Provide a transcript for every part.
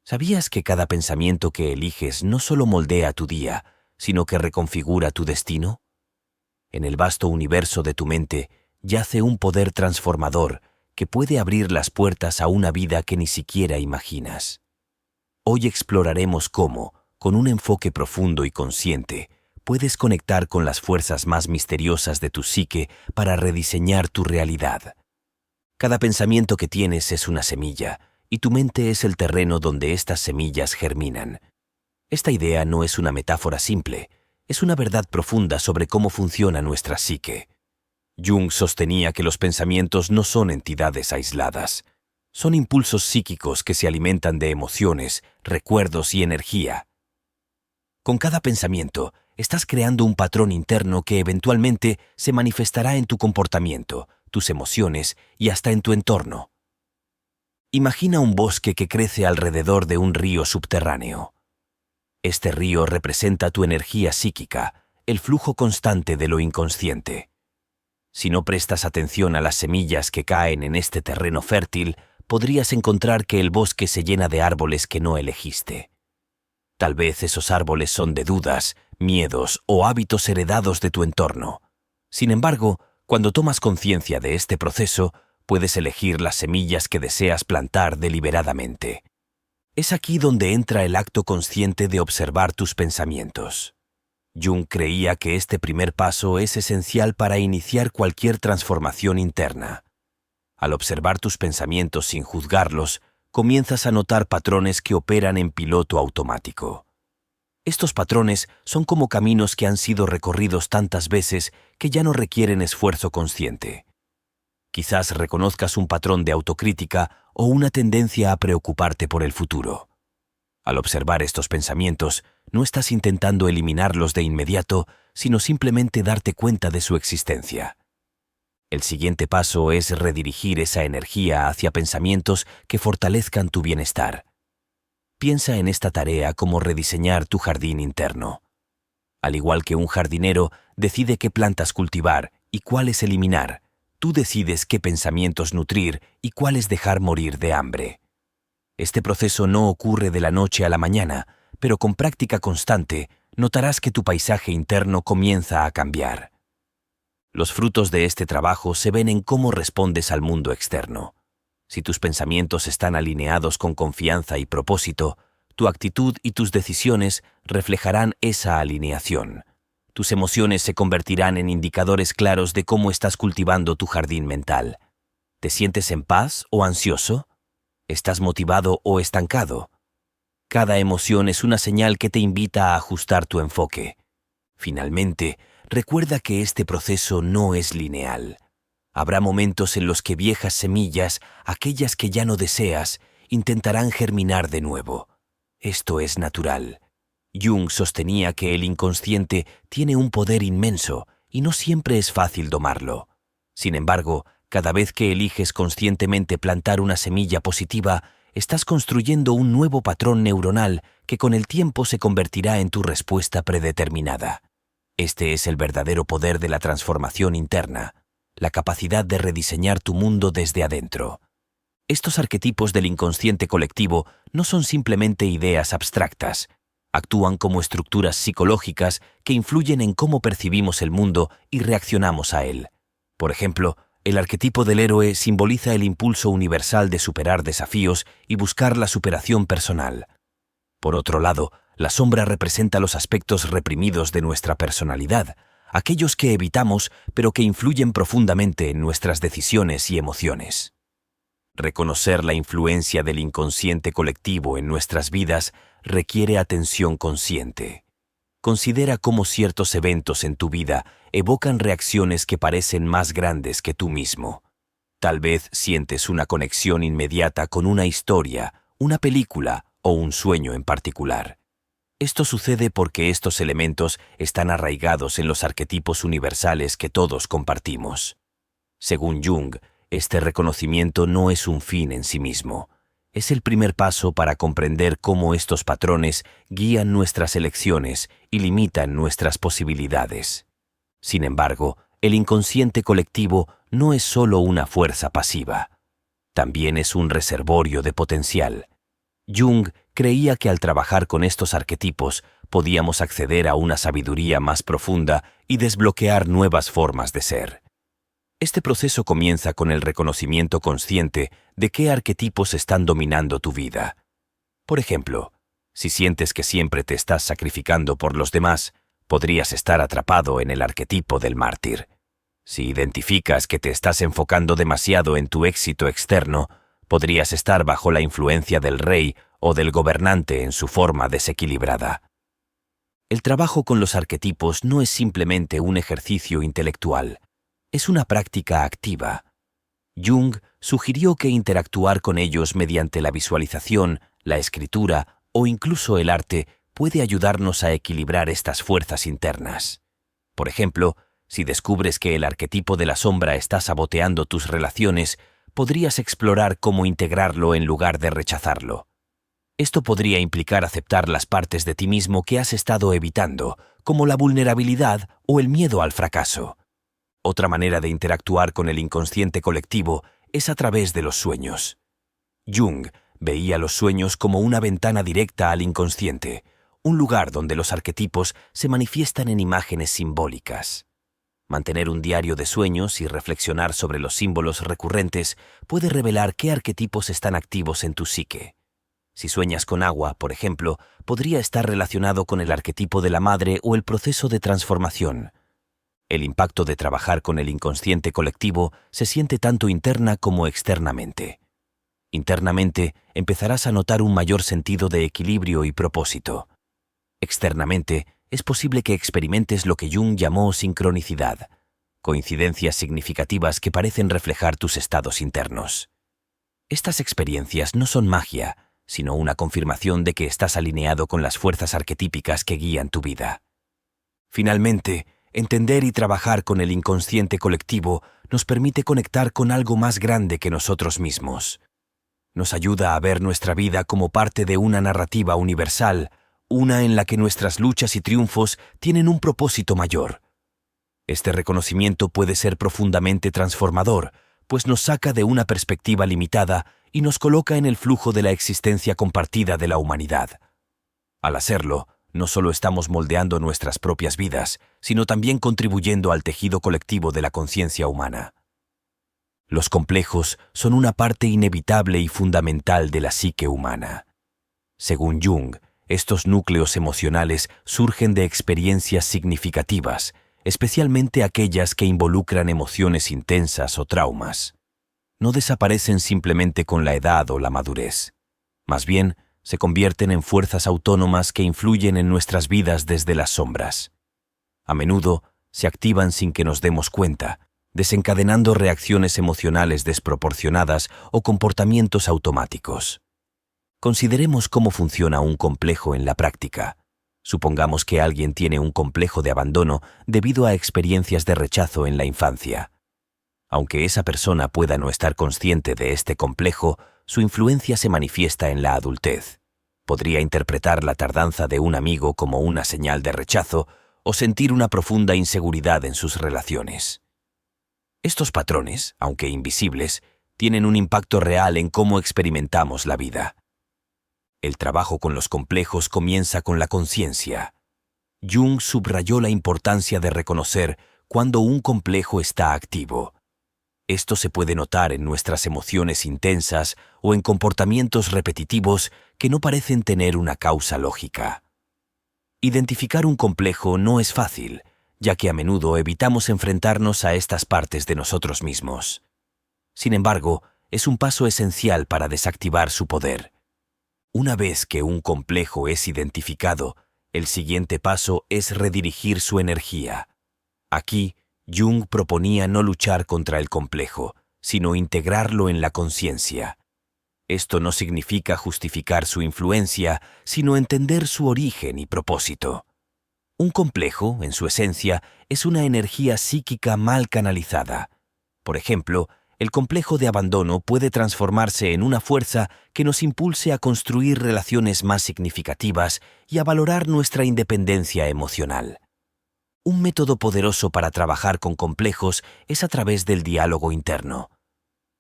¿Sabías que cada pensamiento que eliges no solo moldea tu día, sino que reconfigura tu destino? En el vasto universo de tu mente yace un poder transformador que puede abrir las puertas a una vida que ni siquiera imaginas. Hoy exploraremos cómo, con un enfoque profundo y consciente, puedes conectar con las fuerzas más misteriosas de tu psique para rediseñar tu realidad. Cada pensamiento que tienes es una semilla, y tu mente es el terreno donde estas semillas germinan. Esta idea no es una metáfora simple, es una verdad profunda sobre cómo funciona nuestra psique. Jung sostenía que los pensamientos no son entidades aisladas, son impulsos psíquicos que se alimentan de emociones, recuerdos y energía. Con cada pensamiento, estás creando un patrón interno que eventualmente se manifestará en tu comportamiento, tus emociones y hasta en tu entorno. Imagina un bosque que crece alrededor de un río subterráneo. Este río representa tu energía psíquica, el flujo constante de lo inconsciente. Si no prestas atención a las semillas que caen en este terreno fértil, podrías encontrar que el bosque se llena de árboles que no elegiste. Tal vez esos árboles son de dudas, miedos o hábitos heredados de tu entorno. Sin embargo, cuando tomas conciencia de este proceso, puedes elegir las semillas que deseas plantar deliberadamente. Es aquí donde entra el acto consciente de observar tus pensamientos. Jung creía que este primer paso es esencial para iniciar cualquier transformación interna. Al observar tus pensamientos sin juzgarlos, comienzas a notar patrones que operan en piloto automático. Estos patrones son como caminos que han sido recorridos tantas veces que ya no requieren esfuerzo consciente. Quizás reconozcas un patrón de autocrítica o una tendencia a preocuparte por el futuro. Al observar estos pensamientos, no estás intentando eliminarlos de inmediato, sino simplemente darte cuenta de su existencia. El siguiente paso es redirigir esa energía hacia pensamientos que fortalezcan tu bienestar. Piensa en esta tarea como rediseñar tu jardín interno. Al igual que un jardinero decide qué plantas cultivar y cuáles eliminar, tú decides qué pensamientos nutrir y cuáles dejar morir de hambre. Este proceso no ocurre de la noche a la mañana, pero con práctica constante notarás que tu paisaje interno comienza a cambiar. Los frutos de este trabajo se ven en cómo respondes al mundo externo. Si tus pensamientos están alineados con confianza y propósito, tu actitud y tus decisiones reflejarán esa alineación. Tus emociones se convertirán en indicadores claros de cómo estás cultivando tu jardín mental. ¿Te sientes en paz o ansioso? ¿Estás motivado o estancado? Cada emoción es una señal que te invita a ajustar tu enfoque. Finalmente, recuerda que este proceso no es lineal. Habrá momentos en los que viejas semillas, aquellas que ya no deseas, intentarán germinar de nuevo. Esto es natural. Jung sostenía que el inconsciente tiene un poder inmenso y no siempre es fácil domarlo. Sin embargo, cada vez que eliges conscientemente plantar una semilla positiva, estás construyendo un nuevo patrón neuronal que con el tiempo se convertirá en tu respuesta predeterminada. Este es el verdadero poder de la transformación interna, la capacidad de rediseñar tu mundo desde adentro. Estos arquetipos del inconsciente colectivo no son simplemente ideas abstractas, actúan como estructuras psicológicas que influyen en cómo percibimos el mundo y reaccionamos a él. Por ejemplo, el arquetipo del héroe simboliza el impulso universal de superar desafíos y buscar la superación personal. Por otro lado, la sombra representa los aspectos reprimidos de nuestra personalidad, aquellos que evitamos pero que influyen profundamente en nuestras decisiones y emociones. Reconocer la influencia del inconsciente colectivo en nuestras vidas requiere atención consciente. Considera cómo ciertos eventos en tu vida evocan reacciones que parecen más grandes que tú mismo. Tal vez sientes una conexión inmediata con una historia, una película o un sueño en particular. Esto sucede porque estos elementos están arraigados en los arquetipos universales que todos compartimos. Según Jung, este reconocimiento no es un fin en sí mismo. Es el primer paso para comprender cómo estos patrones guían nuestras elecciones y limitan nuestras posibilidades. Sin embargo, el inconsciente colectivo no es solo una fuerza pasiva. También es un reservorio de potencial. Jung creía que al trabajar con estos arquetipos podíamos acceder a una sabiduría más profunda y desbloquear nuevas formas de ser. Este proceso comienza con el reconocimiento consciente de qué arquetipos están dominando tu vida. Por ejemplo, si sientes que siempre te estás sacrificando por los demás, podrías estar atrapado en el arquetipo del mártir. Si identificas que te estás enfocando demasiado en tu éxito externo, podrías estar bajo la influencia del rey o del gobernante en su forma desequilibrada. El trabajo con los arquetipos no es simplemente un ejercicio intelectual, es una práctica activa. Jung sugirió que interactuar con ellos mediante la visualización, la escritura o incluso el arte puede ayudarnos a equilibrar estas fuerzas internas. Por ejemplo, si descubres que el arquetipo de la sombra está saboteando tus relaciones, podrías explorar cómo integrarlo en lugar de rechazarlo. Esto podría implicar aceptar las partes de ti mismo que has estado evitando, como la vulnerabilidad o el miedo al fracaso. Otra manera de interactuar con el inconsciente colectivo es a través de los sueños. Jung veía los sueños como una ventana directa al inconsciente, un lugar donde los arquetipos se manifiestan en imágenes simbólicas. Mantener un diario de sueños y reflexionar sobre los símbolos recurrentes puede revelar qué arquetipos están activos en tu psique. Si sueñas con agua, por ejemplo, podría estar relacionado con el arquetipo de la madre o el proceso de transformación. El impacto de trabajar con el inconsciente colectivo se siente tanto interna como externamente. Internamente, empezarás a notar un mayor sentido de equilibrio y propósito. Externamente, es posible que experimentes lo que Jung llamó sincronicidad, coincidencias significativas que parecen reflejar tus estados internos. Estas experiencias no son magia, sino una confirmación de que estás alineado con las fuerzas arquetípicas que guían tu vida. Finalmente, entender y trabajar con el inconsciente colectivo nos permite conectar con algo más grande que nosotros mismos. Nos ayuda a ver nuestra vida como parte de una narrativa universal, una en la que nuestras luchas y triunfos tienen un propósito mayor. Este reconocimiento puede ser profundamente transformador, pues nos saca de una perspectiva limitada y nos coloca en el flujo de la existencia compartida de la humanidad. Al hacerlo, no solo estamos moldeando nuestras propias vidas, sino también contribuyendo al tejido colectivo de la conciencia humana. Los complejos son una parte inevitable y fundamental de la psique humana. Según Jung, estos núcleos emocionales surgen de experiencias significativas, especialmente aquellas que involucran emociones intensas o traumas. No desaparecen simplemente con la edad o la madurez. Más bien, se convierten en fuerzas autónomas que influyen en nuestras vidas desde las sombras. A menudo, se activan sin que nos demos cuenta, desencadenando reacciones emocionales desproporcionadas o comportamientos automáticos. Consideremos cómo funciona un complejo en la práctica. Supongamos que alguien tiene un complejo de abandono debido a experiencias de rechazo en la infancia. Aunque esa persona pueda no estar consciente de este complejo, su influencia se manifiesta en la adultez. Podría interpretar la tardanza de un amigo como una señal de rechazo o sentir una profunda inseguridad en sus relaciones. Estos patrones, aunque invisibles, tienen un impacto real en cómo experimentamos la vida. El trabajo con los complejos comienza con la conciencia. Jung subrayó la importancia de reconocer cuando un complejo está activo. Esto se puede notar en nuestras emociones intensas o en comportamientos repetitivos que no parecen tener una causa lógica. Identificar un complejo no es fácil, ya que a menudo evitamos enfrentarnos a estas partes de nosotros mismos. Sin embargo, es un paso esencial para desactivar su poder. Una vez que un complejo es identificado, el siguiente paso es redirigir su energía. Aquí, Jung proponía no luchar contra el complejo, sino integrarlo en la conciencia. Esto no significa justificar su influencia, sino entender su origen y propósito. Un complejo, en su esencia, es una energía psíquica mal canalizada. Por ejemplo, el complejo de abandono puede transformarse en una fuerza que nos impulse a construir relaciones más significativas y a valorar nuestra independencia emocional. Un método poderoso para trabajar con complejos es a través del diálogo interno.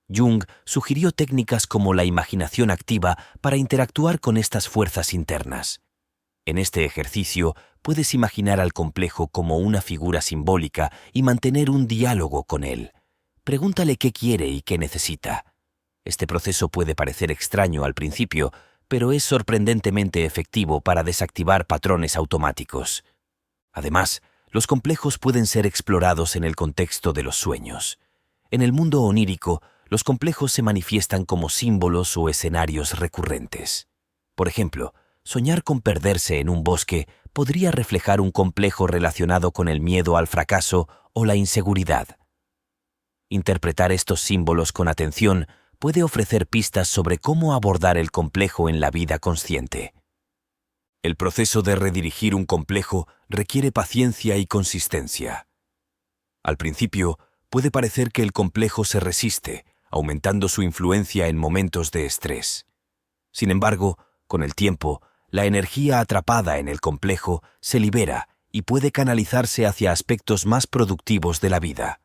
Jung sugirió técnicas como la imaginación activa para interactuar con estas fuerzas internas. En este ejercicio puedes imaginar al complejo como una figura simbólica y mantener un diálogo con él. Pregúntale qué quiere y qué necesita. Este proceso puede parecer extraño al principio, pero es sorprendentemente efectivo para desactivar patrones automáticos. Además, los complejos pueden ser explorados en el contexto de los sueños. En el mundo onírico, los complejos se manifiestan como símbolos o escenarios recurrentes. Por ejemplo, soñar con perderse en un bosque podría reflejar un complejo relacionado con el miedo al fracaso o la inseguridad. Interpretar estos símbolos con atención puede ofrecer pistas sobre cómo abordar el complejo en la vida consciente. El proceso de redirigir un complejo requiere paciencia y consistencia. Al principio, puede parecer que el complejo se resiste, aumentando su influencia en momentos de estrés. Sin embargo, con el tiempo, la energía atrapada en el complejo se libera y puede canalizarse hacia aspectos más productivos de la vida.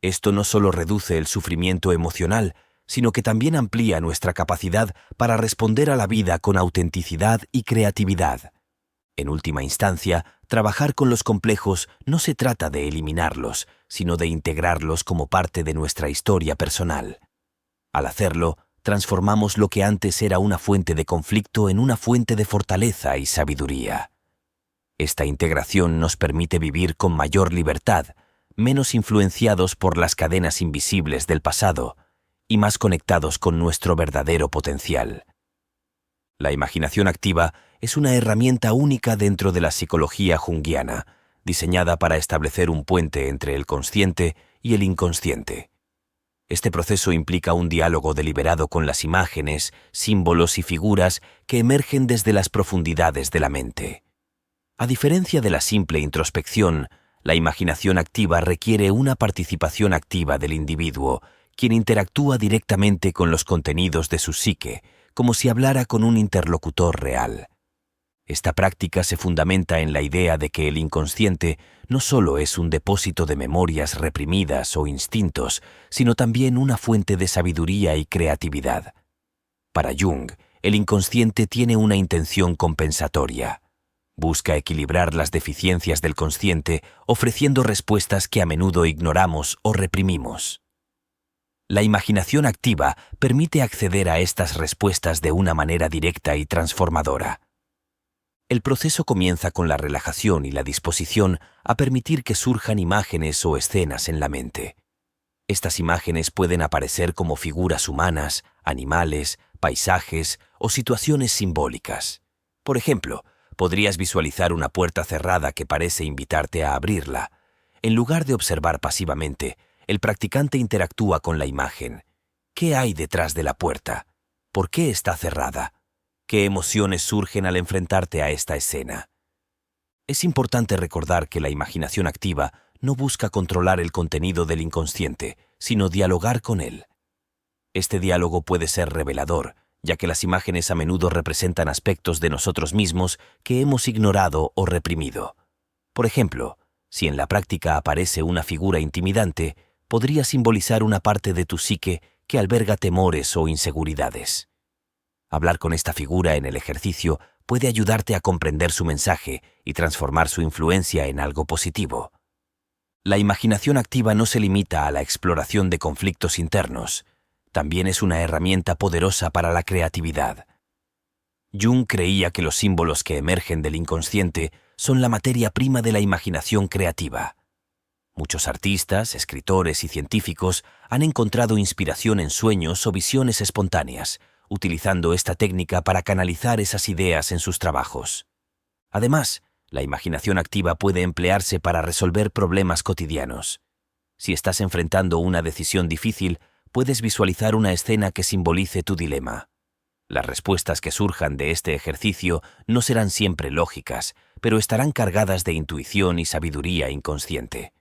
Esto no solo reduce el sufrimiento emocional, sino que también amplía nuestra capacidad para responder a la vida con autenticidad y creatividad. En última instancia, trabajar con los complejos no se trata de eliminarlos, sino de integrarlos como parte de nuestra historia personal. Al hacerlo, transformamos lo que antes era una fuente de conflicto en una fuente de fortaleza y sabiduría. Esta integración nos permite vivir con mayor libertad, menos influenciados por las cadenas invisibles del pasado y más conectados con nuestro verdadero potencial. La imaginación activa es una herramienta única dentro de la psicología junguiana, diseñada para establecer un puente entre el consciente y el inconsciente. Este proceso implica un diálogo deliberado con las imágenes, símbolos y figuras que emergen desde las profundidades de la mente. A diferencia de la simple introspección, la imaginación activa requiere una participación activa del individuo, quien interactúa directamente con los contenidos de su psique, como si hablara con un interlocutor real. Esta práctica se fundamenta en la idea de que el inconsciente no solo es un depósito de memorias reprimidas o instintos, sino también una fuente de sabiduría y creatividad. Para Jung, el inconsciente tiene una intención compensatoria. Busca equilibrar las deficiencias del consciente, ofreciendo respuestas que a menudo ignoramos o reprimimos. La imaginación activa permite acceder a estas respuestas de una manera directa y transformadora. El proceso comienza con la relajación y la disposición a permitir que surjan imágenes o escenas en la mente. Estas imágenes pueden aparecer como figuras humanas, animales, paisajes o situaciones simbólicas. Por ejemplo, podrías visualizar una puerta cerrada que parece invitarte a abrirla. En lugar de observar pasivamente, el practicante interactúa con la imagen. ¿Qué hay detrás de la puerta? ¿Por qué está cerrada? ¿Qué emociones surgen al enfrentarte a esta escena? Es importante recordar que la imaginación activa no busca controlar el contenido del inconsciente, sino dialogar con él. Este diálogo puede ser revelador, ya que las imágenes a menudo representan aspectos de nosotros mismos que hemos ignorado o reprimido. Por ejemplo, si en la práctica aparece una figura intimidante, podría simbolizar una parte de tu psique que alberga temores o inseguridades. Hablar con esta figura en el ejercicio puede ayudarte a comprender su mensaje y transformar su influencia en algo positivo. La imaginación activa no se limita a la exploración de conflictos internos, también es una herramienta poderosa para la creatividad. Jung creía que los símbolos que emergen del inconsciente son la materia prima de la imaginación creativa. Muchos artistas, escritores y científicos han encontrado inspiración en sueños o visiones espontáneas, utilizando esta técnica para canalizar esas ideas en sus trabajos. Además, la imaginación activa puede emplearse para resolver problemas cotidianos. Si estás enfrentando una decisión difícil, puedes visualizar una escena que simbolice tu dilema. Las respuestas que surjan de este ejercicio no serán siempre lógicas, pero estarán cargadas de intuición y sabiduría inconsciente.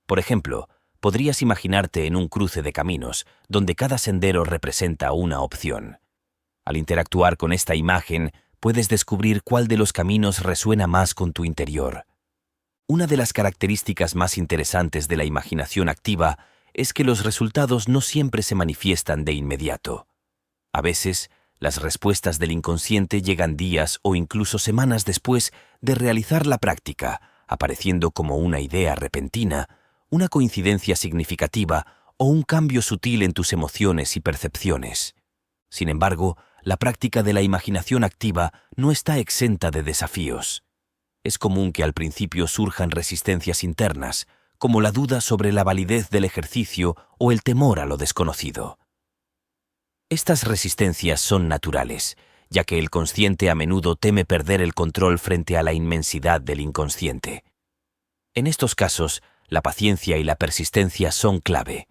Por ejemplo, podrías imaginarte en un cruce de caminos, donde cada sendero representa una opción. Al interactuar con esta imagen, puedes descubrir cuál de los caminos resuena más con tu interior. Una de las características más interesantes de la imaginación activa es que los resultados no siempre se manifiestan de inmediato. A veces, las respuestas del inconsciente llegan días o incluso semanas después de realizar la práctica, apareciendo como una idea repentina, una coincidencia significativa o un cambio sutil en tus emociones y percepciones. Sin embargo, la práctica de la imaginación activa no está exenta de desafíos. Es común que al principio surjan resistencias internas, como la duda sobre la validez del ejercicio o el temor a lo desconocido. Estas resistencias son naturales, ya que el consciente a menudo teme perder el control frente a la inmensidad del inconsciente. En estos casos, la paciencia y la persistencia son clave.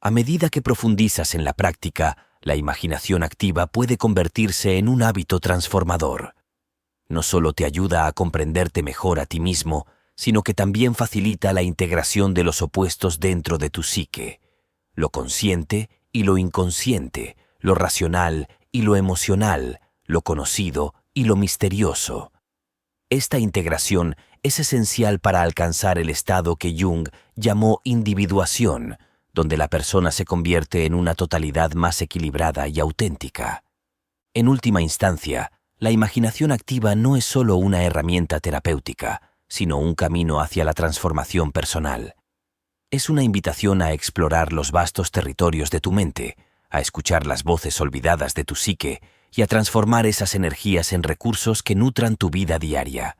A medida que profundizas en la práctica, la imaginación activa puede convertirse en un hábito transformador. No solo te ayuda a comprenderte mejor a ti mismo, sino que también facilita la integración de los opuestos dentro de tu psique, lo consciente y lo inconsciente, lo racional y lo emocional, lo conocido y lo misterioso. Esta integración es esencial para alcanzar el estado que Jung llamó individuación, donde la persona se convierte en una totalidad más equilibrada y auténtica. En última instancia, la imaginación activa no es solo una herramienta terapéutica, sino un camino hacia la transformación personal. Es una invitación a explorar los vastos territorios de tu mente, a escuchar las voces olvidadas de tu psique y a transformar esas energías en recursos que nutran tu vida diaria.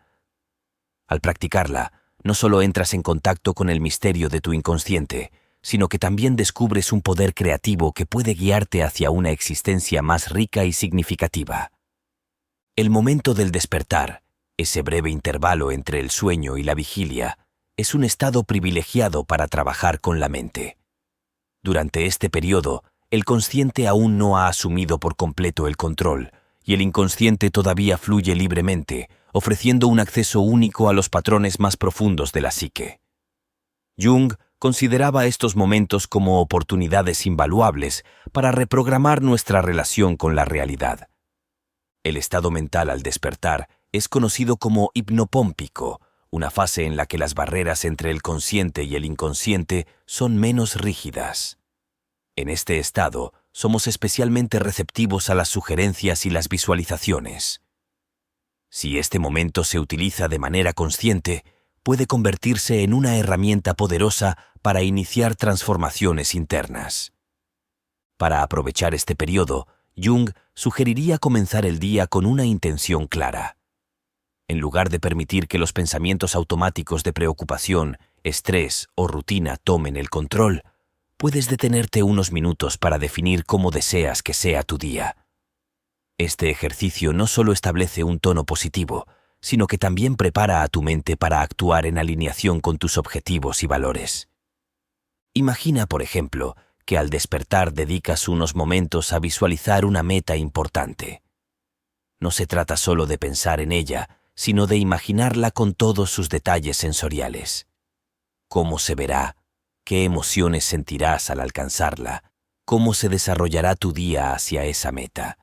Al practicarla, no solo entras en contacto con el misterio de tu inconsciente, sino que también descubres un poder creativo que puede guiarte hacia una existencia más rica y significativa. El momento del despertar, ese breve intervalo entre el sueño y la vigilia, es un estado privilegiado para trabajar con la mente. Durante este periodo, el consciente aún no ha asumido por completo el control, y el inconsciente todavía fluye libremente, ofreciendo un acceso único a los patrones más profundos de la psique. Jung consideraba estos momentos como oportunidades invaluables para reprogramar nuestra relación con la realidad. El estado mental al despertar es conocido como hipnopómpico, una fase en la que las barreras entre el consciente y el inconsciente son menos rígidas. En este estado, somos especialmente receptivos a las sugerencias y las visualizaciones. Si este momento se utiliza de manera consciente, puede convertirse en una herramienta poderosa para iniciar transformaciones internas. Para aprovechar este periodo, Jung sugeriría comenzar el día con una intención clara. En lugar de permitir que los pensamientos automáticos de preocupación, estrés o rutina tomen el control, puedes detenerte unos minutos para definir cómo deseas que sea tu día. Este ejercicio no solo establece un tono positivo, sino que también prepara a tu mente para actuar en alineación con tus objetivos y valores. Imagina, por ejemplo, que al despertar dedicas unos momentos a visualizar una meta importante. No se trata solo de pensar en ella, sino de imaginarla con todos sus detalles sensoriales. ¿Cómo se verá? ¿Qué emociones sentirás al alcanzarla? ¿Cómo se desarrollará tu día hacia esa meta?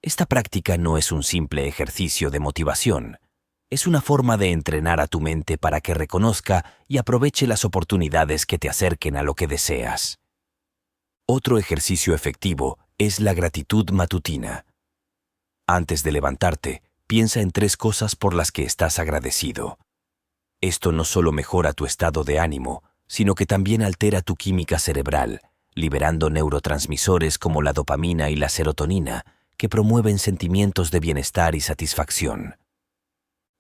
Esta práctica no es un simple ejercicio de motivación. Es una forma de entrenar a tu mente para que reconozca y aproveche las oportunidades que te acerquen a lo que deseas. Otro ejercicio efectivo es la gratitud matutina. Antes de levantarte, piensa en 3 cosas por las que estás agradecido. Esto no solo mejora tu estado de ánimo, sino que también altera tu química cerebral, liberando neurotransmisores como la dopamina y la serotonina, que promueven sentimientos de bienestar y satisfacción.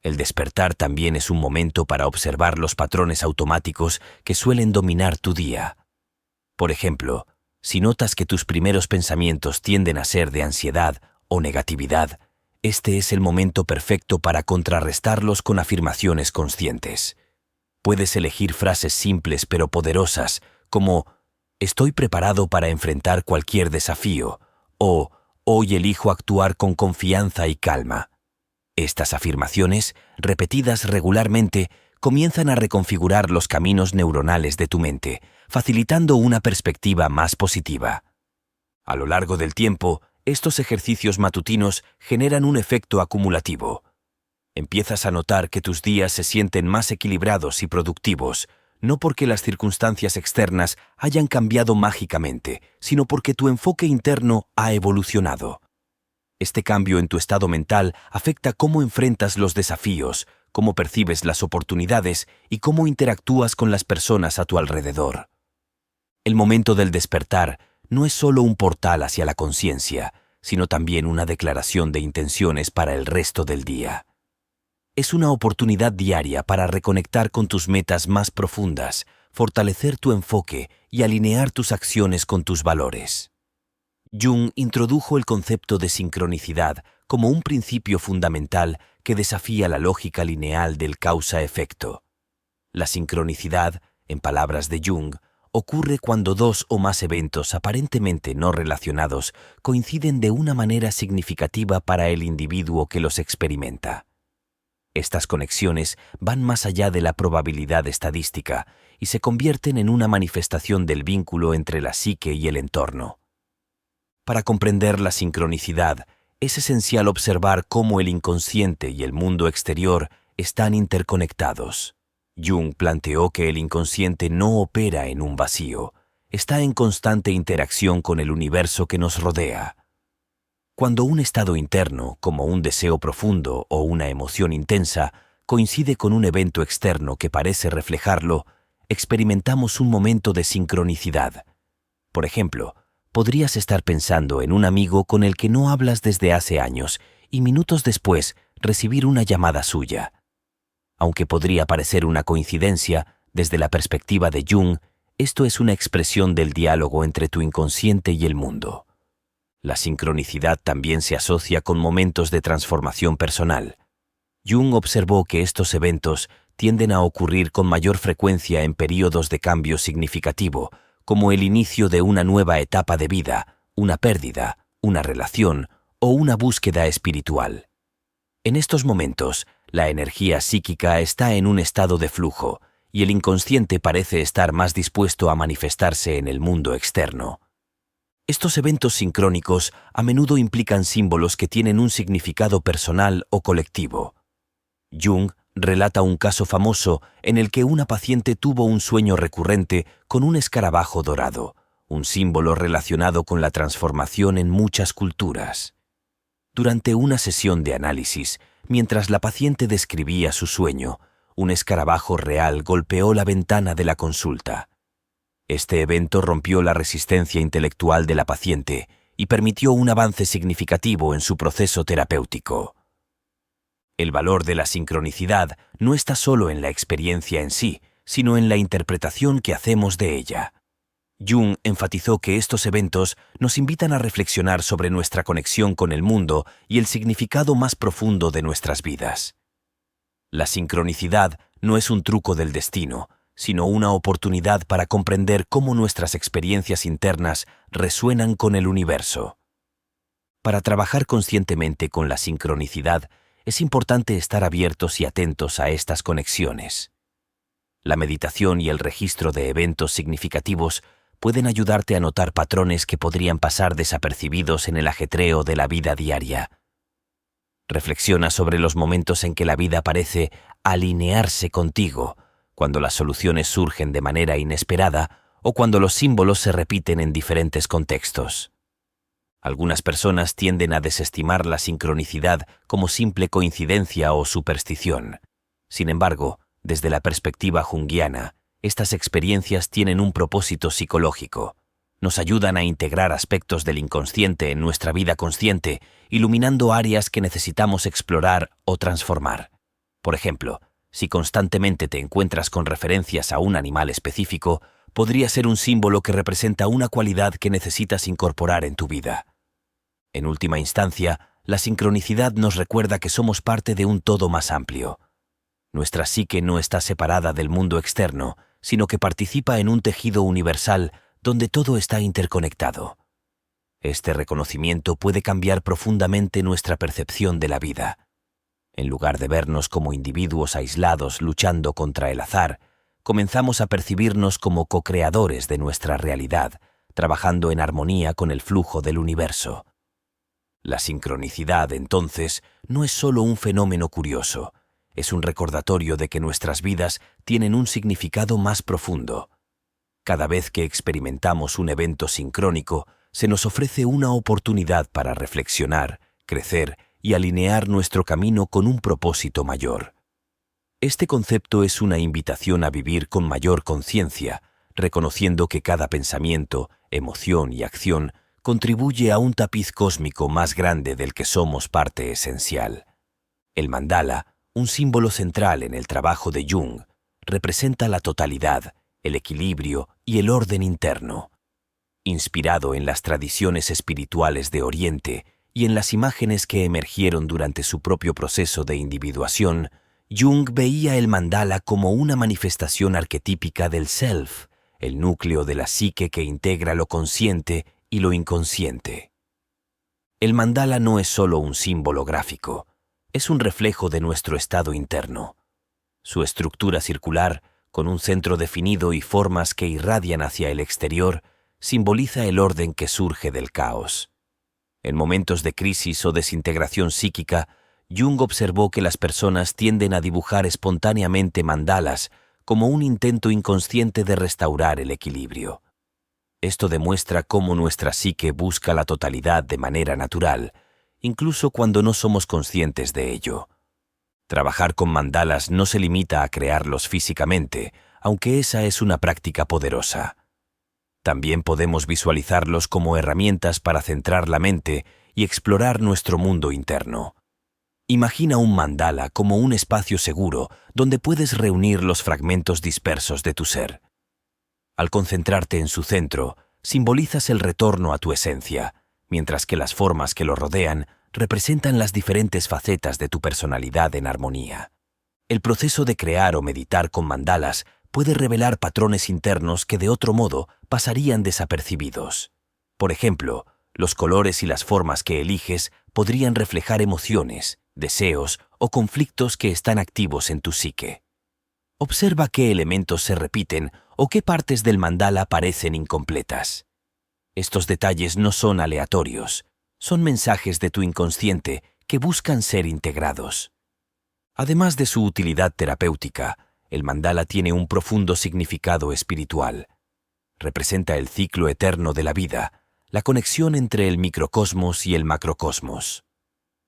El despertar también es un momento para observar los patrones automáticos que suelen dominar tu día. Por ejemplo, si notas que tus primeros pensamientos tienden a ser de ansiedad o negatividad, este es el momento perfecto para contrarrestarlos con afirmaciones conscientes. Puedes elegir frases simples pero poderosas, como «Estoy preparado para enfrentar cualquier desafío» o «Hoy elijo actuar con confianza y calma». Estas afirmaciones, repetidas regularmente, comienzan a reconfigurar los caminos neuronales de tu mente, facilitando una perspectiva más positiva. A lo largo del tiempo, estos ejercicios matutinos generan un efecto acumulativo. Empiezas a notar que tus días se sienten más equilibrados y productivos, no porque las circunstancias externas hayan cambiado mágicamente, sino porque tu enfoque interno ha evolucionado. Este cambio en tu estado mental afecta cómo enfrentas los desafíos, cómo percibes las oportunidades y cómo interactúas con las personas a tu alrededor. El momento del despertar no es solo un portal hacia la conciencia, sino también una declaración de intenciones para el resto del día. Es una oportunidad diaria para reconectar con tus metas más profundas, fortalecer tu enfoque y alinear tus acciones con tus valores. Jung introdujo el concepto de sincronicidad como un principio fundamental que desafía la lógica lineal del causa-efecto. La sincronicidad, en palabras de Jung, ocurre cuando dos o más eventos aparentemente no relacionados coinciden de una manera significativa para el individuo que los experimenta. Estas conexiones van más allá de la probabilidad estadística y se convierten en una manifestación del vínculo entre la psique y el entorno. Para comprender la sincronicidad, es esencial observar cómo el inconsciente y el mundo exterior están interconectados. Jung planteó que el inconsciente no opera en un vacío, está en constante interacción con el universo que nos rodea. Cuando un estado interno, como un deseo profundo o una emoción intensa, coincide con un evento externo que parece reflejarlo, experimentamos un momento de sincronicidad. Por ejemplo, podrías estar pensando en un amigo con el que no hablas desde hace años y minutos después recibir una llamada suya. Aunque podría parecer una coincidencia, desde la perspectiva de Jung, esto es una expresión del diálogo entre tu inconsciente y el mundo. La sincronicidad también se asocia con momentos de transformación personal. Jung observó que estos eventos tienden a ocurrir con mayor frecuencia en períodos de cambio significativo, como el inicio de una nueva etapa de vida, una pérdida, una relación o una búsqueda espiritual. En estos momentos, la energía psíquica está en un estado de flujo y el inconsciente parece estar más dispuesto a manifestarse en el mundo externo. Estos eventos sincrónicos a menudo implican símbolos que tienen un significado personal o colectivo. Jung relata un caso famoso en el que una paciente tuvo un sueño recurrente con un escarabajo dorado, un símbolo relacionado con la transformación en muchas culturas. Durante una sesión de análisis, mientras la paciente describía su sueño, un escarabajo real golpeó la ventana de la consulta. Este evento rompió la resistencia intelectual de la paciente y permitió un avance significativo en su proceso terapéutico. El valor de la sincronicidad no está solo en la experiencia en sí, sino en la interpretación que hacemos de ella. Jung enfatizó que estos eventos nos invitan a reflexionar sobre nuestra conexión con el mundo y el significado más profundo de nuestras vidas. La sincronicidad no es un truco del destino, sino una oportunidad para comprender cómo nuestras experiencias internas resuenan con el universo. Para trabajar conscientemente con la sincronicidad, es importante estar abiertos y atentos a estas conexiones. La meditación y el registro de eventos significativos pueden ayudarte a notar patrones que podrían pasar desapercibidos en el ajetreo de la vida diaria. Reflexiona sobre los momentos en que la vida parece alinearse contigo, cuando las soluciones surgen de manera inesperada o cuando los símbolos se repiten en diferentes contextos. Algunas personas tienden a desestimar la sincronicidad como simple coincidencia o superstición. Sin embargo, desde la perspectiva junguiana, estas experiencias tienen un propósito psicológico. Nos ayudan a integrar aspectos del inconsciente en nuestra vida consciente, iluminando áreas que necesitamos explorar o transformar. Por ejemplo, si constantemente te encuentras con referencias a un animal específico, podría ser un símbolo que representa una cualidad que necesitas incorporar en tu vida. En última instancia, la sincronicidad nos recuerda que somos parte de un todo más amplio. Nuestra psique no está separada del mundo externo, sino que participa en un tejido universal donde todo está interconectado. Este reconocimiento puede cambiar profundamente nuestra percepción de la vida. En lugar de vernos como individuos aislados luchando contra el azar, comenzamos a percibirnos como co-creadores de nuestra realidad, trabajando en armonía con el flujo del universo. La sincronicidad, entonces, no es solo un fenómeno curioso, Es un recordatorio de que nuestras vidas tienen un significado más profundo. Cada vez que experimentamos un evento sincrónico, se nos ofrece una oportunidad para reflexionar, crecer y alinear nuestro camino con un propósito mayor. Este concepto es una invitación a vivir con mayor conciencia, reconociendo que cada pensamiento, emoción y acción contribuye a un tapiz cósmico más grande del que somos parte esencial. El mandala, un símbolo central en el trabajo de Jung, representa la totalidad, el equilibrio y el orden interno. Inspirado en las tradiciones espirituales de Oriente y en las imágenes que emergieron durante su propio proceso de individuación, Jung veía el mandala como una manifestación arquetípica del self, el núcleo de la psique que integra lo consciente y lo inconsciente. El mandala no es solo un símbolo gráfico, es un reflejo de nuestro estado interno. Su estructura circular, con un centro definido y formas que irradian hacia el exterior, simboliza el orden que surge del caos. En momentos de crisis o desintegración psíquica, Jung observó que las personas tienden a dibujar espontáneamente mandalas como un intento inconsciente de restaurar el equilibrio. Esto demuestra cómo nuestra psique busca la totalidad de manera natural, incluso cuando no somos conscientes de ello. Trabajar con mandalas no se limita a crearlos físicamente, aunque esa es una práctica poderosa. También podemos visualizarlos como herramientas para centrar la mente y explorar nuestro mundo interno. Imagina un mandala como un espacio seguro donde puedes reunir los fragmentos dispersos de tu ser. Al concentrarte en su centro, simbolizas el retorno a tu esencia, mientras que las formas que lo rodean representan las diferentes facetas de tu personalidad en armonía. El proceso de crear o meditar con mandalas puede revelar patrones internos que de otro modo pasarían desapercibidos. Por ejemplo, los colores y las formas que eliges podrían reflejar emociones, deseos o conflictos que están activos en tu psique. Observa qué elementos se repiten o qué partes del mandala parecen incompletas. Estos detalles no son aleatorios, son mensajes de tu inconsciente que buscan ser integrados. Además de su utilidad terapéutica, el mandala tiene un profundo significado espiritual. Representa el ciclo eterno de la vida, la conexión entre el microcosmos y el macrocosmos.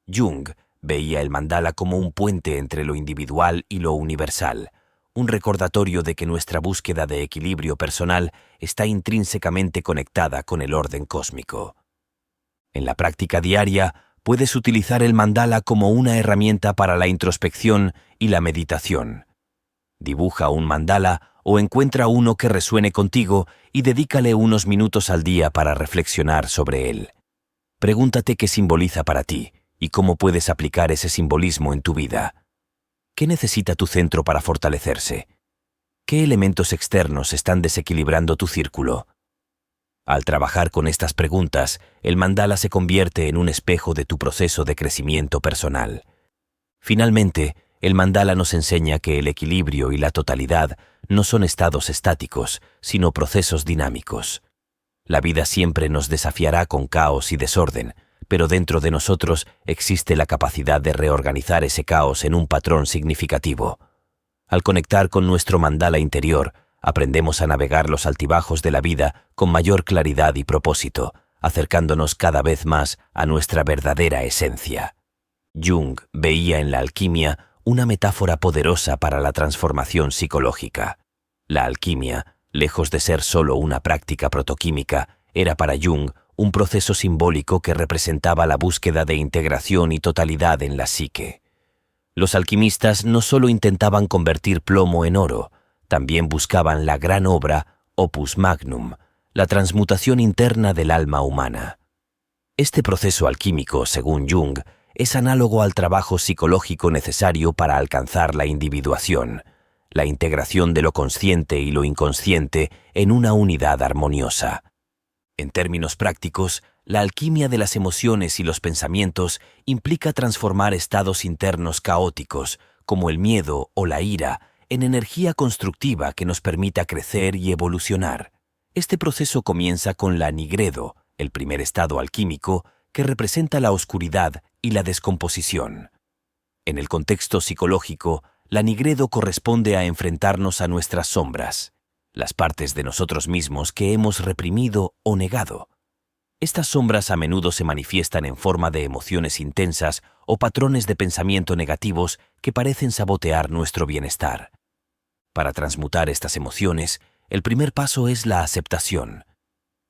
Jung veía el mandala como un puente entre lo individual y lo universal, un recordatorio de que nuestra búsqueda de equilibrio personal está intrínsecamente conectada con el orden cósmico. En la práctica diaria, puedes utilizar el mandala como una herramienta para la introspección y la meditación. Dibuja un mandala o encuentra uno que resuene contigo y dedícale unos minutos al día para reflexionar sobre él. Pregúntate qué simboliza para ti y cómo puedes aplicar ese simbolismo en tu vida. ¿Qué necesita tu centro para fortalecerse? ¿Qué elementos externos están desequilibrando tu círculo? Al trabajar con estas preguntas, el mandala se convierte en un espejo de tu proceso de crecimiento personal. Finalmente, el mandala nos enseña que el equilibrio y la totalidad no son estados estáticos, sino procesos dinámicos. La vida siempre nos desafiará con caos y desorden, pero dentro de nosotros existe la capacidad de reorganizar ese caos en un patrón significativo. Al conectar con nuestro mandala interior, aprendemos a navegar los altibajos de la vida con mayor claridad y propósito, acercándonos cada vez más a nuestra verdadera esencia. Jung veía en la alquimia una metáfora poderosa para la transformación psicológica. La alquimia, lejos de ser solo una práctica protoquímica, era para Jung un proceso simbólico que representaba la búsqueda de integración y totalidad en la psique. Los alquimistas no solo intentaban convertir plomo en oro, también buscaban la gran obra, opus magnum, la transmutación interna del alma humana. Este proceso alquímico, según Jung, es análogo al trabajo psicológico necesario para alcanzar la individuación, la integración de lo consciente y lo inconsciente en una unidad armoniosa. En términos prácticos, la alquimia de las emociones y los pensamientos implica transformar estados internos caóticos, como el miedo o la ira, en energía constructiva que nos permita crecer y evolucionar. Este proceso comienza con la nigredo, el primer estado alquímico, que representa la oscuridad y la descomposición. En el contexto psicológico, la Nigredo corresponde a enfrentarnos a nuestras sombras, las partes de nosotros mismos que hemos reprimido o negado. Estas sombras a menudo se manifiestan en forma de emociones intensas o patrones de pensamiento negativos que parecen sabotear nuestro bienestar. Para transmutar estas emociones, el primer paso es la aceptación.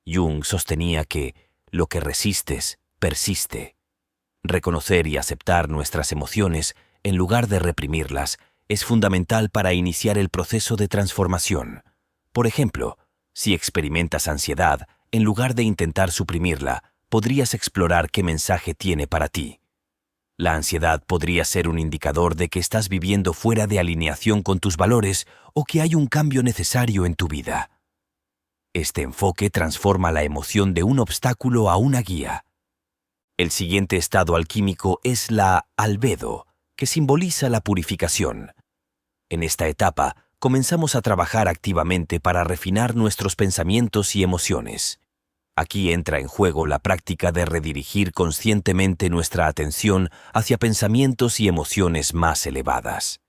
Jung sostenía que lo que resistes, persiste. Reconocer y aceptar nuestras emociones, en lugar de reprimirlas, es fundamental para iniciar el proceso de transformación. Por ejemplo, si experimentas ansiedad, en lugar de intentar suprimirla, podrías explorar qué mensaje tiene para ti. La ansiedad podría ser un indicador de que estás viviendo fuera de alineación con tus valores o que hay un cambio necesario en tu vida. Este enfoque transforma la emoción de un obstáculo a una guía. El siguiente estado alquímico es la albedo, que simboliza la purificación. En esta etapa, comenzamos a trabajar activamente para refinar nuestros pensamientos y emociones. Aquí entra en juego la práctica de redirigir conscientemente nuestra atención hacia pensamientos y emociones más elevadas.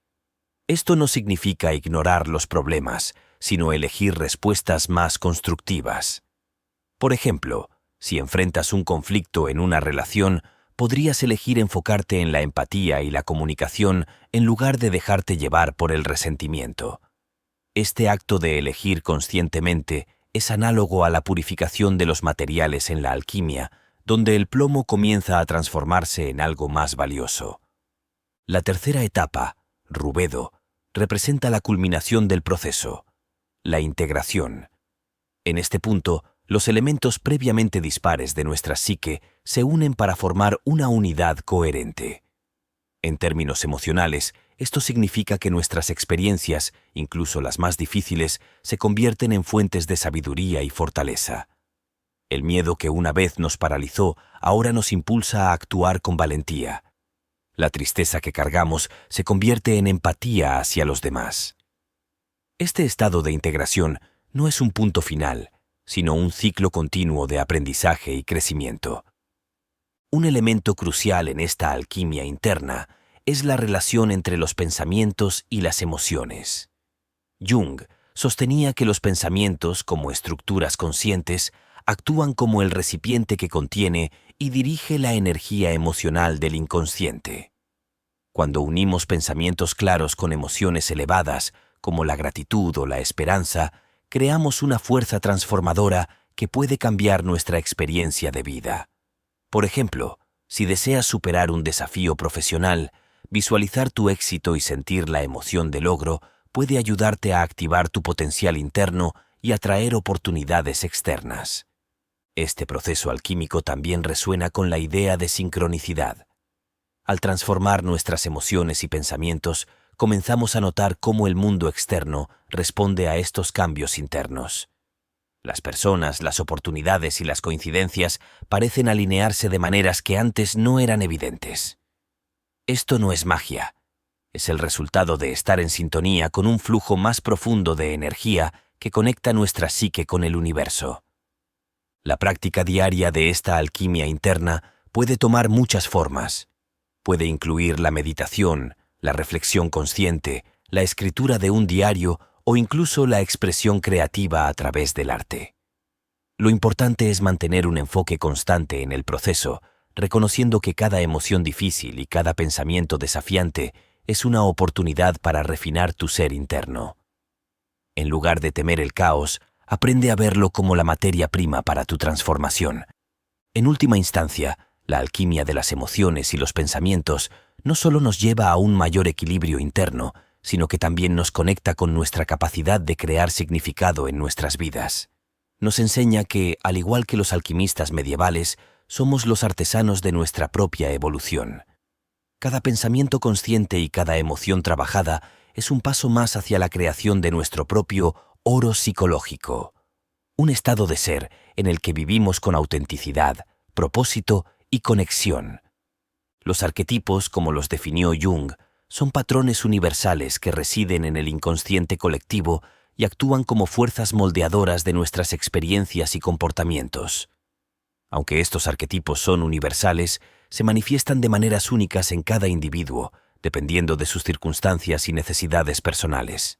Esto no significa ignorar los problemas, sino elegir respuestas más constructivas. Por ejemplo, si enfrentas un conflicto en una relación, podrías elegir enfocarte en la empatía y la comunicación en lugar de dejarte llevar por el resentimiento. Este acto de elegir conscientemente es análogo a la purificación de los materiales en la alquimia, donde el plomo comienza a transformarse en algo más valioso. La tercera etapa, rubedo, representa la culminación del proceso, la integración. En este punto, los elementos previamente dispares de nuestra psique se unen para formar una unidad coherente. En términos emocionales, esto significa que nuestras experiencias, incluso las más difíciles, se convierten en fuentes de sabiduría y fortaleza. El miedo que una vez nos paralizó ahora nos impulsa a actuar con valentía. La tristeza que cargamos se convierte en empatía hacia los demás. Este estado de integración no es un punto final, sino un ciclo continuo de aprendizaje y crecimiento. Un elemento crucial en esta alquimia interna es la relación entre los pensamientos y las emociones. Jung sostenía que los pensamientos, como estructuras conscientes, actúan como el recipiente que contiene y dirige la energía emocional del inconsciente. Cuando unimos pensamientos claros con emociones elevadas, como la gratitud o la esperanza, creamos una fuerza transformadora que puede cambiar nuestra experiencia de vida. Por ejemplo, si deseas superar un desafío profesional, visualizar tu éxito y sentir la emoción de logro puede ayudarte a activar tu potencial interno y atraer oportunidades externas. Este proceso alquímico también resuena con la idea de sincronicidad. Al transformar nuestras emociones y pensamientos, comenzamos a notar cómo el mundo externo responde a estos cambios internos. Las personas, las oportunidades y las coincidencias parecen alinearse de maneras que antes no eran evidentes. Esto no es magia. Es el resultado de estar en sintonía con un flujo más profundo de energía que conecta nuestra psique con el universo. La práctica diaria de esta alquimia interna puede tomar muchas formas. Puede incluir la meditación, la reflexión consciente, la escritura de un diario o incluso la expresión creativa a través del arte. Lo importante es mantener un enfoque constante en el proceso, reconociendo que cada emoción difícil y cada pensamiento desafiante es una oportunidad para refinar tu ser interno. En lugar de temer el caos, aprende a verlo como la materia prima para tu transformación. En última instancia, la alquimia de las emociones y los pensamientos no solo nos lleva a un mayor equilibrio interno, sino que también nos conecta con nuestra capacidad de crear significado en nuestras vidas. Nos enseña que, al igual que los alquimistas medievales, somos los artesanos de nuestra propia evolución. Cada pensamiento consciente y cada emoción trabajada es un paso más hacia la creación de nuestro propio oro psicológico, un estado de ser en el que vivimos con autenticidad, propósito y conexión. Los arquetipos, como los definió Jung, son patrones universales que residen en el inconsciente colectivo y actúan como fuerzas moldeadoras de nuestras experiencias y comportamientos. Aunque estos arquetipos son universales, se manifiestan de maneras únicas en cada individuo, dependiendo de sus circunstancias y necesidades personales.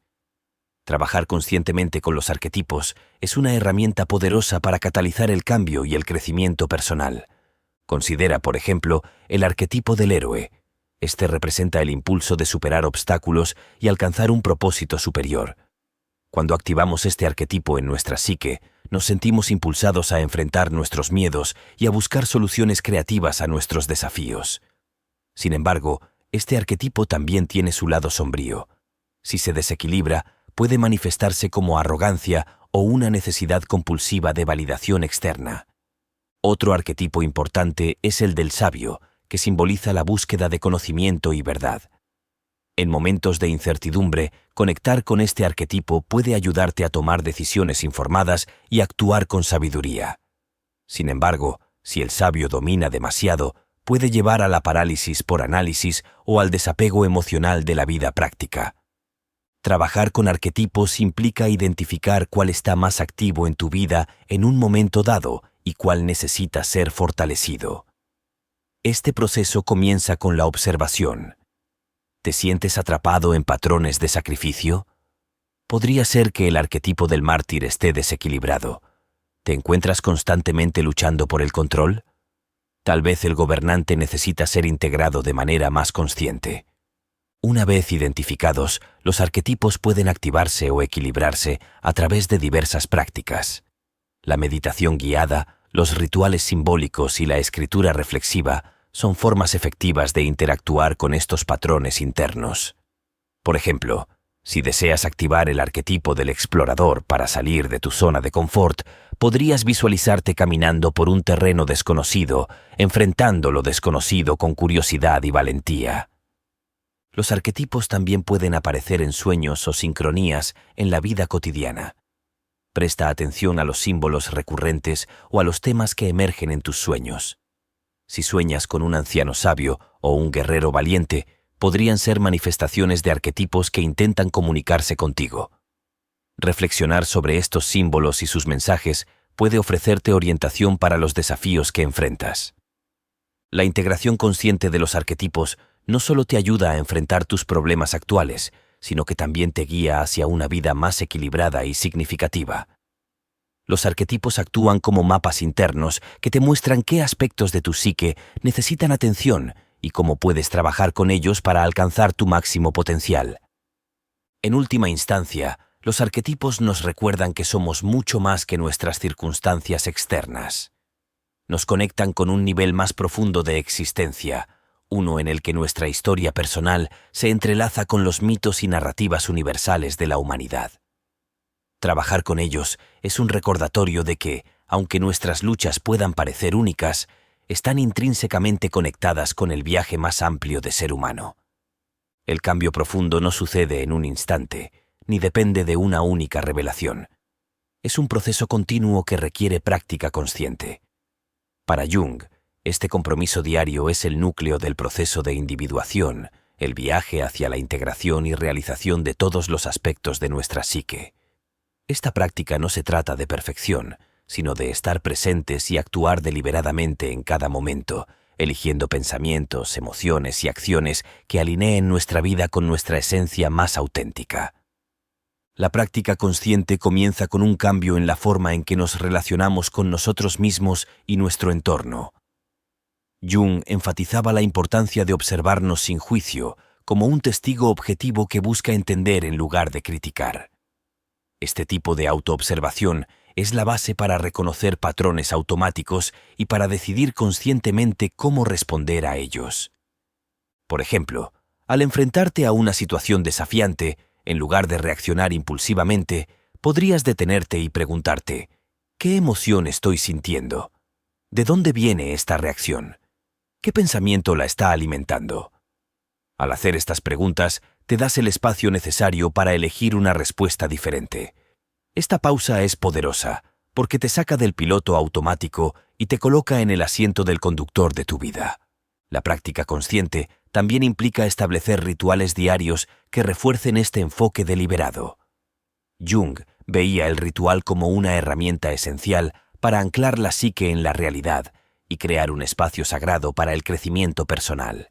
Trabajar conscientemente con los arquetipos es una herramienta poderosa para catalizar el cambio y el crecimiento personal. Considera, por ejemplo, el arquetipo del héroe. Este representa el impulso de superar obstáculos y alcanzar un propósito superior. Cuando activamos este arquetipo en nuestra psique, nos sentimos impulsados a enfrentar nuestros miedos y a buscar soluciones creativas a nuestros desafíos. Sin embargo, este arquetipo también tiene su lado sombrío. Si se desequilibra, puede manifestarse como arrogancia o una necesidad compulsiva de validación externa. Otro arquetipo importante es el del sabio, que simboliza la búsqueda de conocimiento y verdad. En momentos de incertidumbre, conectar con este arquetipo puede ayudarte a tomar decisiones informadas y actuar con sabiduría. Sin embargo, si el sabio domina demasiado, puede llevar a la parálisis por análisis o al desapego emocional de la vida práctica. Trabajar con arquetipos implica identificar cuál está más activo en tu vida en un momento dado y cuál necesita ser fortalecido. Este proceso comienza con la observación. ¿Te sientes atrapado en patrones de sacrificio? Podría ser que el arquetipo del mártir esté desequilibrado. ¿Te encuentras constantemente luchando por el control? Tal vez el gobernante necesita ser integrado de manera más consciente. Una vez identificados, los arquetipos pueden activarse o equilibrarse a través de diversas prácticas. La meditación guiada, los rituales simbólicos y la escritura reflexiva son formas efectivas de interactuar con estos patrones internos. Por ejemplo, si deseas activar el arquetipo del explorador para salir de tu zona de confort, podrías visualizarte caminando por un terreno desconocido, enfrentando lo desconocido con curiosidad y valentía. Los arquetipos también pueden aparecer en sueños o sincronías en la vida cotidiana. Presta atención a los símbolos recurrentes o a los temas que emergen en tus sueños. Si sueñas con un anciano sabio o un guerrero valiente, podrían ser manifestaciones de arquetipos que intentan comunicarse contigo. Reflexionar sobre estos símbolos y sus mensajes puede ofrecerte orientación para los desafíos que enfrentas. La integración consciente de los arquetipos no solo te ayuda a enfrentar tus problemas actuales, sino que también te guía hacia una vida más equilibrada y significativa. Los arquetipos actúan como mapas internos que te muestran qué aspectos de tu psique necesitan atención y cómo puedes trabajar con ellos para alcanzar tu máximo potencial. En última instancia, los arquetipos nos recuerdan que somos mucho más que nuestras circunstancias externas. Nos conectan con un nivel más profundo de existencia, uno en el que nuestra historia personal se entrelaza con los mitos y narrativas universales de la humanidad. Trabajar con ellos es un recordatorio de que, aunque nuestras luchas puedan parecer únicas, están intrínsecamente conectadas con el viaje más amplio de ser humano. El cambio profundo no sucede en un instante, ni depende de una única revelación. Es un proceso continuo que requiere práctica consciente. Para Jung, este compromiso diario es el núcleo del proceso de individuación, el viaje hacia la integración y realización de todos los aspectos de nuestra psique. Esta práctica no se trata de perfección, sino de estar presentes y actuar deliberadamente en cada momento, eligiendo pensamientos, emociones y acciones que alineen nuestra vida con nuestra esencia más auténtica. La práctica consciente comienza con un cambio en la forma en que nos relacionamos con nosotros mismos y nuestro entorno. Jung enfatizaba la importancia de observarnos sin juicio, como un testigo objetivo que busca entender en lugar de criticar. Este tipo de autoobservación es la base para reconocer patrones automáticos y para decidir conscientemente cómo responder a ellos. Por ejemplo, al enfrentarte a una situación desafiante, en lugar de reaccionar impulsivamente, podrías detenerte y preguntarte, ¿qué emoción estoy sintiendo? ¿De dónde viene esta reacción? ¿Qué pensamiento la está alimentando? Al hacer estas preguntas, te das el espacio necesario para elegir una respuesta diferente. Esta pausa es poderosa, porque te saca del piloto automático y te coloca en el asiento del conductor de tu vida. La práctica consciente también implica establecer rituales diarios que refuercen este enfoque deliberado. Jung veía el ritual como una herramienta esencial para anclar la psique en la realidad y crear un espacio sagrado para el crecimiento personal.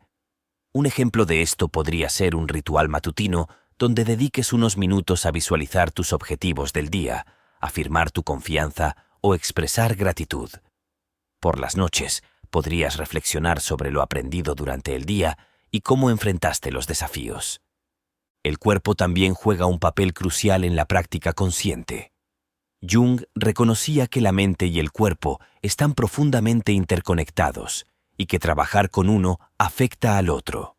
Un ejemplo de esto podría ser un ritual matutino donde dediques unos minutos a visualizar tus objetivos del día, afirmar tu confianza o expresar gratitud. Por las noches, podrías reflexionar sobre lo aprendido durante el día y cómo enfrentaste los desafíos. El cuerpo también juega un papel crucial en la práctica consciente. Jung reconocía que la mente y el cuerpo están profundamente interconectados y que trabajar con uno afecta al otro.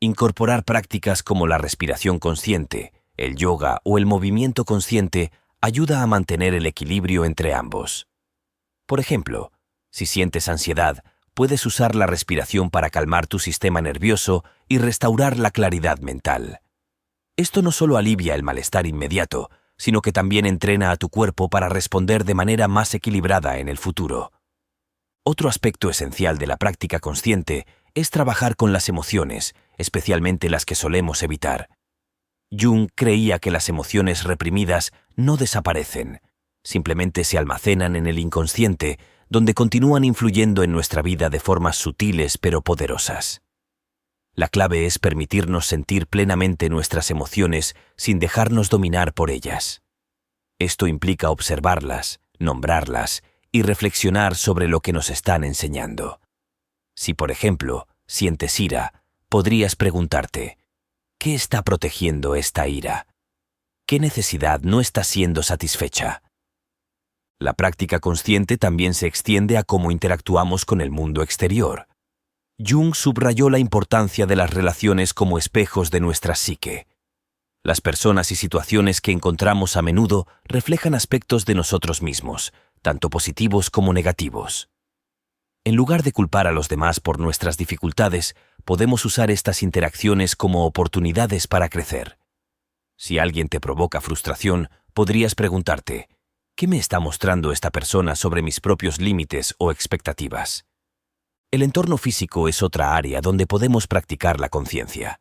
Incorporar prácticas como la respiración consciente, el yoga o el movimiento consciente ayuda a mantener el equilibrio entre ambos. Por ejemplo, si sientes ansiedad, puedes usar la respiración para calmar tu sistema nervioso y restaurar la claridad mental. Esto no solo alivia el malestar inmediato, sino que también entrena a tu cuerpo para responder de manera más equilibrada en el futuro. Otro aspecto esencial de la práctica consciente es trabajar con las emociones, especialmente las que solemos evitar. Jung creía que las emociones reprimidas no desaparecen, simplemente se almacenan en el inconsciente, donde continúan influyendo en nuestra vida de formas sutiles pero poderosas. La clave es permitirnos sentir plenamente nuestras emociones sin dejarnos dominar por ellas. Esto implica observarlas, nombrarlas y reflexionar sobre lo que nos están enseñando. Si, por ejemplo, sientes ira, podrías preguntarte, ¿qué está protegiendo esta ira? ¿Qué necesidad no está siendo satisfecha? La práctica consciente también se extiende a cómo interactuamos con el mundo exterior. Jung subrayó la importancia de las relaciones como espejos de nuestra psique. Las personas y situaciones que encontramos a menudo reflejan aspectos de nosotros mismos, tanto positivos como negativos. En lugar de culpar a los demás por nuestras dificultades, podemos usar estas interacciones como oportunidades para crecer. Si alguien te provoca frustración, podrías preguntarte, ¿qué me está mostrando esta persona sobre mis propios límites o expectativas? El entorno físico es otra área donde podemos practicar la conciencia.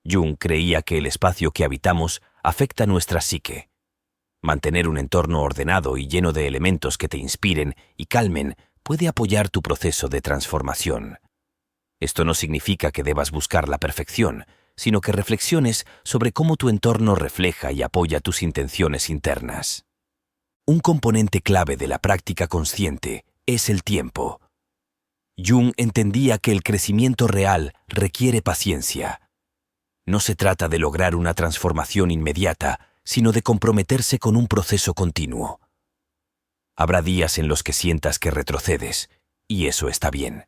Jung creía que el espacio que habitamos afecta nuestra psique. Mantener un entorno ordenado y lleno de elementos que te inspiren y calmen puede apoyar tu proceso de transformación. Esto no significa que debas buscar la perfección, sino que reflexiones sobre cómo tu entorno refleja y apoya tus intenciones internas. Un componente clave de la práctica consciente es el tiempo. Jung entendía que el crecimiento real requiere paciencia. No se trata de lograr una transformación inmediata, sino de comprometerse con un proceso continuo. Habrá días en los que sientas que retrocedes, y eso está bien.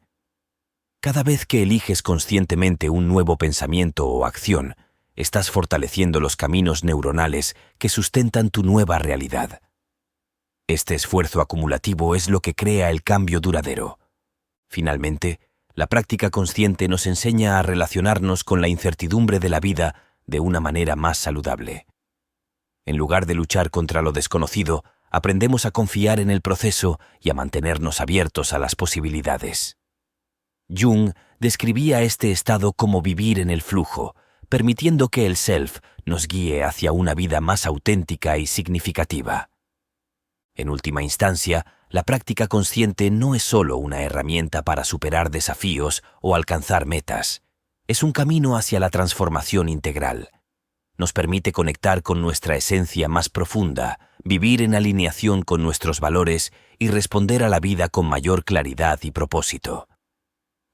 Cada vez que eliges conscientemente un nuevo pensamiento o acción, estás fortaleciendo los caminos neuronales que sustentan tu nueva realidad. Este esfuerzo acumulativo es lo que crea el cambio duradero. Finalmente, la práctica consciente nos enseña a relacionarnos con la incertidumbre de la vida de una manera más saludable. En lugar de luchar contra lo desconocido, aprendemos a confiar en el proceso y a mantenernos abiertos a las posibilidades. Jung describía este estado como vivir en el flujo, permitiendo que el self nos guíe hacia una vida más auténtica y significativa. En última instancia, la práctica consciente no es solo una herramienta para superar desafíos o alcanzar metas. Es un camino hacia la transformación integral. Nos permite conectar con nuestra esencia más profunda, vivir en alineación con nuestros valores y responder a la vida con mayor claridad y propósito.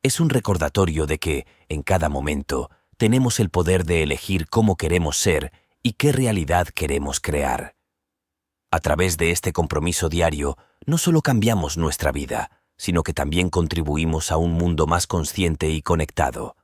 Es un recordatorio de que, en cada momento, tenemos el poder de elegir cómo queremos ser y qué realidad queremos crear. A través de este compromiso diario, no solo cambiamos nuestra vida, sino que también contribuimos a un mundo más consciente y conectado.